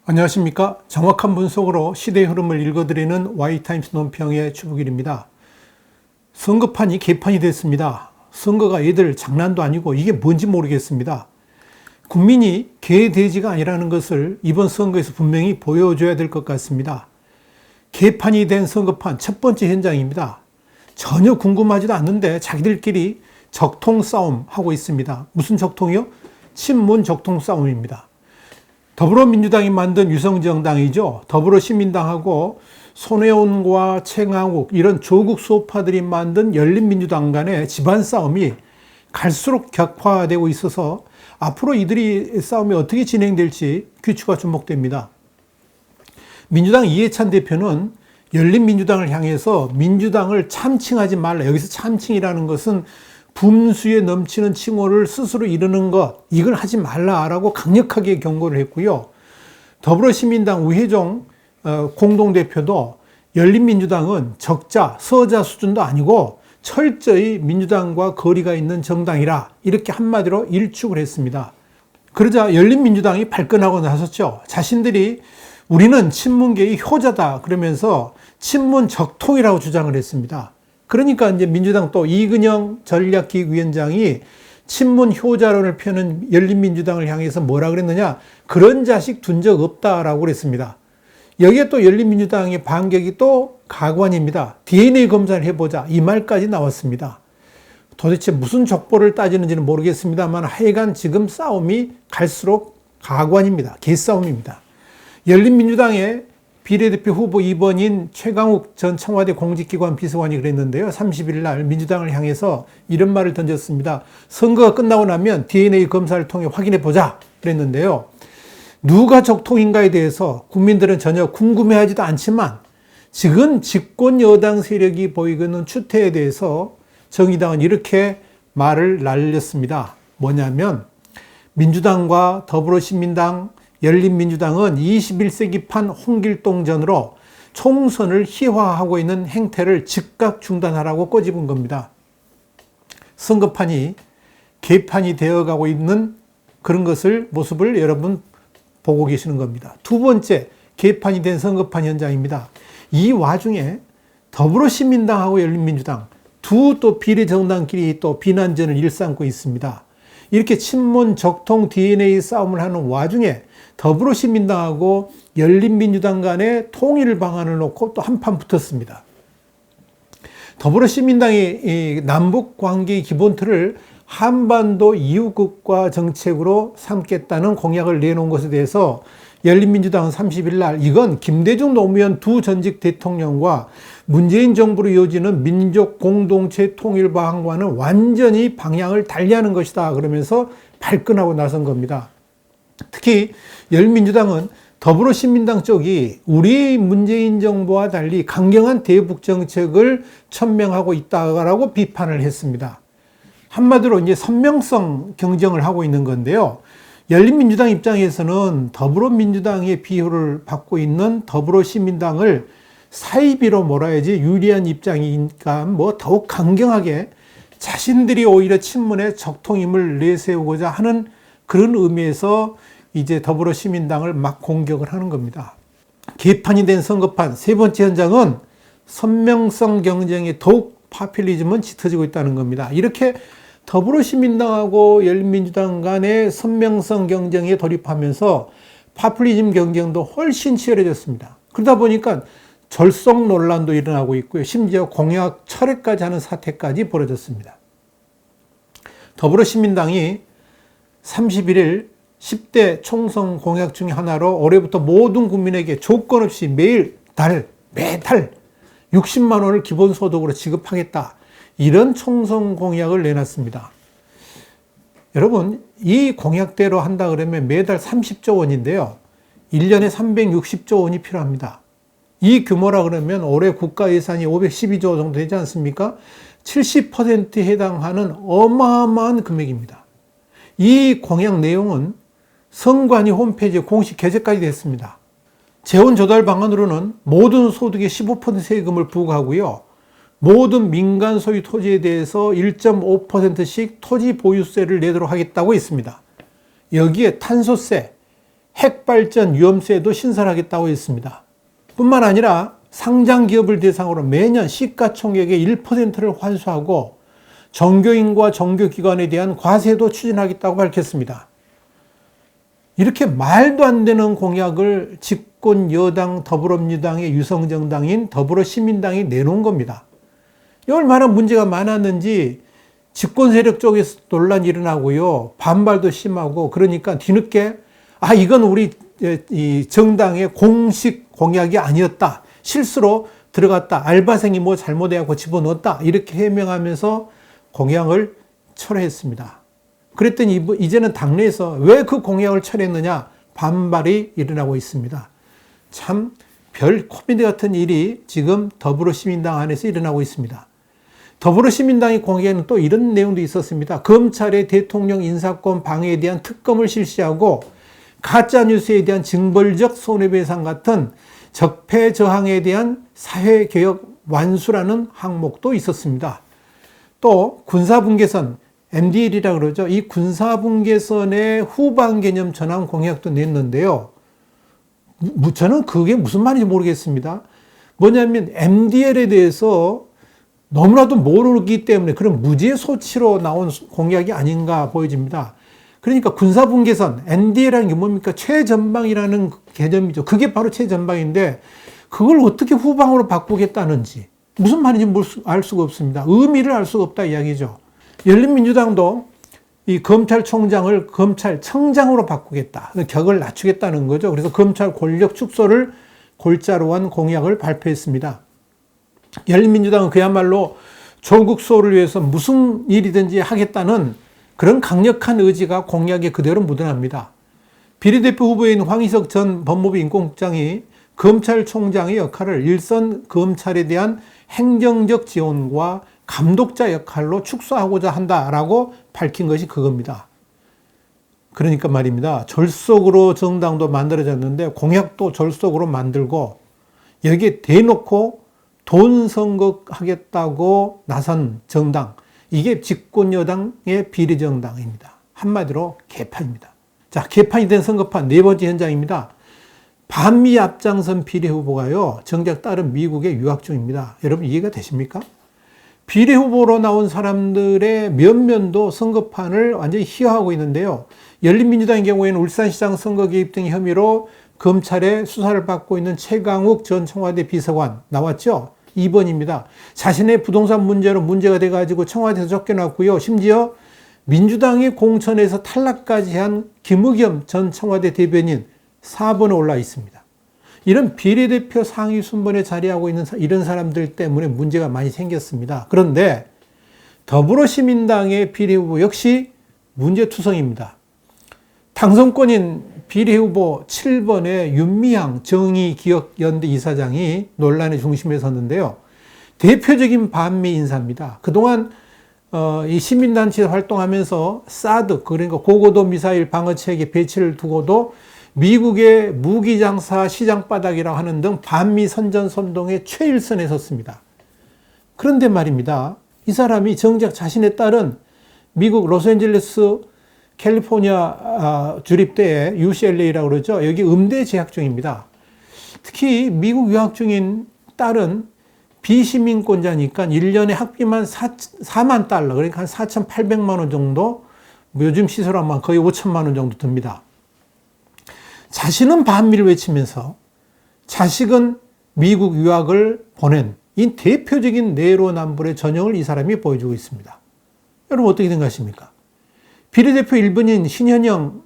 안녕하십니까. 정확한 분석으로 시대의 흐름을 읽어드리는 Y타임스 논평의 추북일입니다. 선거판이 개판이 됐습니다. 선거가 얘들 장난도 아니고 이게 뭔지 모르겠습니다. 국민이 개돼지가 아니라는 것을 이번 선거에서 분명히 보여줘야 될 것 같습니다. 개판이 된 선거판 첫 번째 현장입니다. 전혀 궁금하지도 않는데 자기들끼리 적통 싸움 하고 있습니다. 무슨 적통이요? 친문 적통 싸움입니다. 더불어민주당이 만든 유성정당이죠. 더불어시민당하고 손혜원과 최강욱 이런 조국 수호파들이 만든 열린민주당 간의 집안 싸움이 갈수록 격화되고 있어서 앞으로 이들이 싸움이 어떻게 진행될지 귀추가 주목됩니다. 민주당 이해찬 대표는 열린민주당을 향해서 민주당을 참칭하지 말라. 여기서 참칭이라는 것은 분수에 넘치는 칭호를 스스로 이르는 것, 이걸 하지 말라라고 강력하게 경고를 했고요. 더불어시민당 우혜종 공동대표도 열린민주당은 적자, 서자 수준도 아니고 철저히 민주당과 거리가 있는 정당이라 이렇게 한마디로 일축을 했습니다. 그러자 열린민주당이 발끈하고 나섰죠. 자신들이 우리는 친문계의 효자다 그러면서 친문 적통이라고 주장을 했습니다. 그러니까 이제 민주당 또 이근영 전략기획위원장이 친문 효자론을 펴는 열린민주당을 향해서 뭐라 그랬느냐? 그런 자식 둔 적 없다라고 그랬습니다. 여기에 또 열린민주당의 반격이 또 가관입니다. DNA 검사를 해보자. 이 말까지 나왔습니다. 도대체 무슨 족보를 따지는지는 모르겠습니다만 하여간 지금 싸움이 갈수록 가관입니다. 개싸움입니다. 열린민주당의 비례대표 후보 2번인 최강욱 전 청와대 공직기관 비서관이 그랬는데요. 30일 날 민주당을 향해서 이런 말을 던졌습니다. 선거가 끝나고 나면 DNA 검사를 통해 확인해 보자 그랬는데요. 누가 적통인가에 대해서 국민들은 전혀 궁금해하지도 않지만 지금 집권 여당 세력이 보이고 있는 추태에 대해서 정의당은 이렇게 말을 날렸습니다. 뭐냐면 민주당과 더불어시민당 열린민주당은 21세기판 홍길동전으로 총선을 희화화하고 있는 행태를 즉각 중단하라고 꼬집은 겁니다. 선거판이 개판이 되어가고 있는 그런 모습을 여러분 보고 계시는 겁니다. 두 번째 개판이 된 선거판 현장입니다. 이 와중에 더불어시민당하고 열린민주당 두 또 비례정당끼리 또 비난전을 일삼고 있습니다. 이렇게 친문 적통 DNA 싸움을 하는 와중에 더불어시민당하고 열린민주당 간의 통일 방안을 놓고 또 한판 붙었습니다. 더불어시민당이 남북 관계의 기본 틀을 한반도 이웃국가 정책으로 삼겠다는 공약을 내놓은 것에 대해서 열린민주당은 30일 날 이건 김대중 노무현 두 전직 대통령과 문재인 정부로 이어지는 민족 공동체 통일 방안과는 완전히 방향을 달리하는 것이다 그러면서 발끈하고 나선 겁니다. 특히 열린민주당은 더불어시민당 쪽이 우리 문재인 정부와 달리 강경한 대북 정책을 천명하고 있다라고 비판을 했습니다. 한마디로 이제 선명성 경쟁을 하고 있는 건데요. 열린민주당 입장에서는 더불어민주당의 비호를 받고 있는 더불어시민당을 사이비로 몰아야지 유리한 입장이니까 더욱 강경하게 자신들이 오히려 친문의 적통임을 내세우고자 하는 그런 의미에서 이제 더불어시민당을 막 공격을 하는 겁니다. 개판이 된 선거판 세 번째 현장은 선명성 경쟁에 더욱 파퓰리즘은 짙어지고 있다는 겁니다. 이렇게 더불어시민당하고 열린민주당 간의 선명성 경쟁에 돌입하면서 파퓰리즘 경쟁도 훨씬 치열해졌습니다. 그러다 보니까 절속 논란도 일어나고 있고요. 심지어 공약 철회까지 하는 사태까지 벌어졌습니다. 더불어시민당이 31일 10대 총선 공약 중에 하나로 올해부터 모든 국민에게 조건 없이 매달 60만 원을 기본소득으로 지급하겠다. 이런 총선 공약을 내놨습니다. 여러분, 이 공약대로 한다 그러면 매달 30조 원인데요. 1년에 360조 원이 필요합니다. 이 규모라 그러면 올해 국가 예산이 512조 정도 되지 않습니까? 70%에 해당하는 어마어마한 금액입니다. 이 공약 내용은 선관위 홈페이지에 공식 게재까지 됐습니다. 재원 조달 방안으로는 모든 소득의 15% 세금을 부과하고요. 모든 민간 소유 토지에 대해서 1.5%씩 토지 보유세를 내도록 하겠다고 했습니다. 여기에 탄소세, 핵발전 위험세도 신설하겠다고 했습니다. 뿐만 아니라 상장 기업을 대상으로 매년 시가총액의 1%를 환수하고 정교인과 정교기관에 대한 과세도 추진하겠다고 밝혔습니다. 이렇게 말도 안 되는 공약을 집권 여당 더불어민주당의 유성정당인 더불어시민당이 내놓은 겁니다. 얼마나 문제가 많았는지 집권 세력 쪽에서 논란이 일어나고요. 반발도 심하고 그러니까 뒤늦게 이건 우리 이 정당의 공식 공약이 아니었다. 실수로 들어갔다. 알바생이 뭐 잘못해갖고 집어넣었다. 이렇게 해명하면서 공약을 철회했습니다. 그랬더니 이제는 당내에서 왜 그 공약을 철회했느냐 반발이 일어나고 있습니다. 참 별 코미디 같은 일이 지금 더불어시민당 안에서 일어나고 있습니다. 더불어시민당의 공약에는 또 이런 내용도 있었습니다. 검찰의 대통령 인사권 방해에 대한 특검을 실시하고 가짜뉴스에 대한 징벌적 손해배상 같은 적폐 저항에 대한 사회개혁 완수라는 항목도 있었습니다. 또 군사분계선 MDL이라고 그러죠. 이 군사분계선의 후방 개념 전환 공약도 냈는데요. 저는 그게 무슨 말인지 모르겠습니다. 뭐냐면 MDL에 대해서 너무나도 모르기 때문에 그런 무지의 소치로 나온 공약이 아닌가 보여집니다. 그러니까 군사분계선, MDL이라는 게 뭡니까? 최전방이라는 개념이죠. 그게 바로 최전방인데 그걸 어떻게 후방으로 바꾸겠다는지 무슨 말인지 알 수가 없습니다. 의미를 알 수가 없다 이야기죠. 열린민주당도 이 검찰총장을 검찰청장으로 바꾸겠다. 격을 낮추겠다는 거죠. 그래서 검찰 권력 축소를 골자로 한 공약을 발표했습니다. 열린민주당은 그야말로 조국 수호를 위해서 무슨 일이든지 하겠다는 그런 강력한 의지가 공약에 그대로 묻어납니다. 비례대표 후보인 황희석 전 법무부 인권국장이 검찰총장의 역할을 일선 검찰에 대한 행정적 지원과 감독자 역할로 축소하고자 한다라고 밝힌 것이 그겁니다. 그러니까 말입니다. 졸속으로 정당도 만들어졌는데 공약도 졸속으로 만들고 여기에 대놓고 돈 선거하겠다고 나선 정당, 이게 집권 여당의 비례정당입니다. 한마디로 개판입니다. 자, 개판이 된 선거판 네 번째 현장입니다. 반미 앞장선 비례 후보가요, 정작 다른 미국에 유학 중입니다. 여러분 이해가 되십니까? 비례 후보로 나온 사람들의 면면도 선거판을 완전히 희화하고 있는데요. 열린민주당의 경우에는 울산시장 선거 개입 등 혐의로 검찰에 수사를 받고 있는 최강욱 전 청와대 비서관 나왔죠? 2번입니다. 자신의 부동산 문제로 문제가 돼가지고 청와대에서 쫓겨났고요. 심지어 민주당의 공천에서 탈락까지 한 김의겸 전 청와대 대변인 4번에 올라 있습니다. 이런 비례대표 상위 순번에 자리하고 있는 이런 사람들 때문에 문제가 많이 생겼습니다. 그런데 더불어시민당의 비례후보 역시 문제투성입니다. 당선권인 비례후보 7번의 윤미향 정의기억연대 이사장이 논란의 중심에 섰는데요. 대표적인 반미 인사입니다. 그동안 이 시민단체 활동하면서 사드, 그러니까 고고도 미사일 방어체계 배치를 두고도 미국의 무기장사 시장바닥이라고 하는 등 반미 선전선동의 최일선에 섰습니다. 그런데 말입니다. 이 사람이 정작 자신의 딸은 미국 로스앤젤레스 캘리포니아 주립대에 UCLA라고 그러죠. 여기 음대 재학 중입니다. 특히 미국 유학 중인 딸은 비시민권자니까 1년에 학비만 4만 달러, 그러니까 한 4,800만 원 정도, 요즘 시세로 하면 거의 5천만 원 정도 듭니다. 자신은 반미를 외치면서 자식은 미국 유학을 보낸 이 대표적인 내로남불의 전형을 이 사람이 보여주고 있습니다. 여러분 어떻게 생각하십니까? 비례대표 1번인 신현영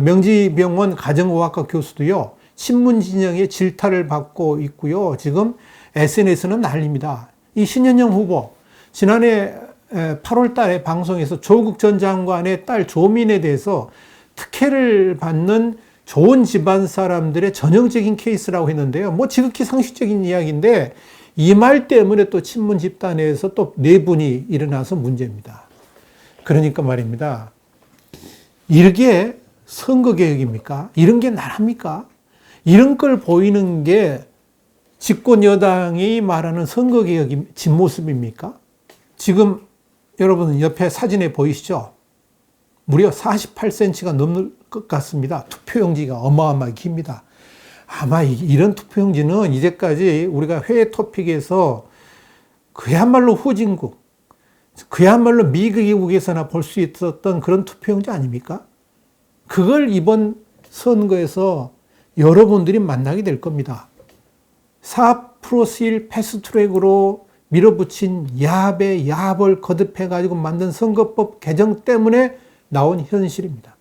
명지병원 가정의학과 교수도요, 친문 진영의 질타를 받고 있고요. 지금 SNS는 난립니다. 이 신현영 후보 지난해 8월 달에 방송에서 조국 전 장관의 딸 조민에 대해서 특혜를 받는 좋은 집안 사람들의 전형적인 케이스라고 했는데요. 뭐 지극히 상식적인 이야기인데 이 말 때문에 또 친문 집단에서 또 내분이 일어나서 문제입니다. 그러니까 말입니다. 이게 선거개혁입니까? 이런 게 나랍니까? 이런 걸 보이는 게 집권 여당이 말하는 선거개혁의 진모습입니까? 지금 여러분 옆에 사진에 보이시죠? 무려 48cm가 넘는 것 같습니다. 투표용지가 어마어마하게 깁니다. 아마 이런 투표용지는 이제까지 우리가 회의 토픽에서 그야말로 후진국, 그야말로 미국에서나 볼 수 있었던 그런 투표용지 아닙니까? 그걸 이번 선거에서 여러분들이 만나게 될 겁니다. 4+1 패스트트랙으로 밀어붙인 야합에 야합을 거듭해가지고 만든 선거법 개정 때문에 나온 현실입니다.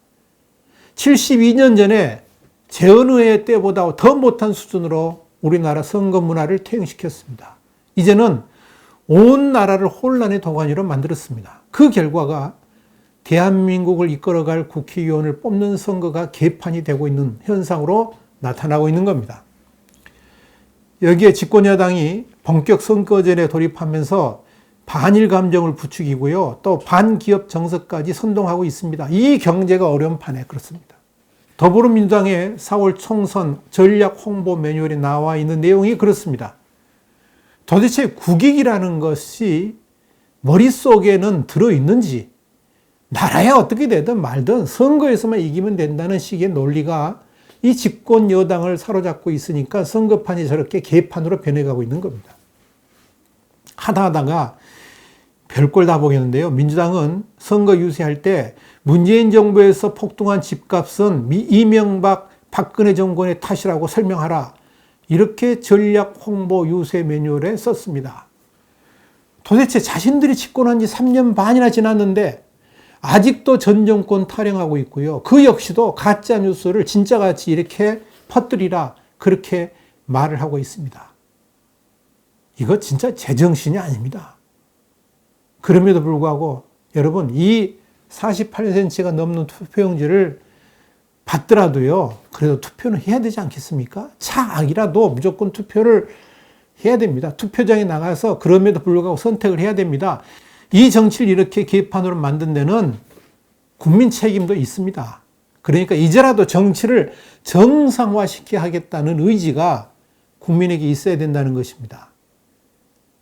72년 전에 재헌의 때보다 더 못한 수준으로 우리나라 선거 문화를 퇴행시켰습니다. 이제는 온 나라를 혼란의 도가니로 만들었습니다. 그 결과가 대한민국을 이끌어갈 국회의원을 뽑는 선거가 개판이 되고 있는 현상으로 나타나고 있는 겁니다. 여기에 집권여당이 본격 선거전에 돌입하면서 반일 감정을 부추기고요. 또 반기업 정서까지 선동하고 있습니다. 이 경제가 어려운 판에 그렇습니다. 더불어민주당의 4월 총선 전략 홍보 매뉴얼에 나와 있는 내용이 그렇습니다. 도대체 국익이라는 것이 머릿속에는 들어있는지, 나라에 어떻게 되든 말든 선거에서만 이기면 된다는 식의 논리가 이 집권 여당을 사로잡고 있으니까 선거판이 저렇게 개판으로 변해가고 있는 겁니다. 하다가 별걸 다 보겠는데요. 민주당은 선거 유세할 때 문재인 정부에서 폭등한 집값은 이명박, 박근혜 정권의 탓이라고 설명하라. 이렇게 전략 홍보 유세 매뉴얼에 썼습니다. 도대체 자신들이 집권한 지 3년 반이나 지났는데 아직도 전 정권 타령하고 있고요. 그 역시도 가짜 뉴스를 진짜같이 이렇게 퍼뜨리라 그렇게 말을 하고 있습니다. 이거 진짜 제정신이 아닙니다. 그럼에도 불구하고 여러분 이 48cm가 넘는 투표용지를 받더라도요. 그래도 투표는 해야 되지 않겠습니까? 차악이라도 무조건 투표를 해야 됩니다. 투표장에 나가서 그럼에도 불구하고 선택을 해야 됩니다. 이 정치를 이렇게 개판으로 만든 데는 국민 책임도 있습니다. 그러니까 이제라도 정치를 정상화시켜야 하겠다는 의지가 국민에게 있어야 된다는 것입니다.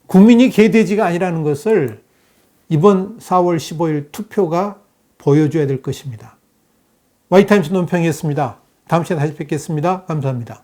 국민이 개돼지가 아니라는 것을 이번 4월 15일 투표가 보여줘야 될 것입니다. 와이타임스 논평이었습니다. 다음 시간에 다시 뵙겠습니다. 감사합니다.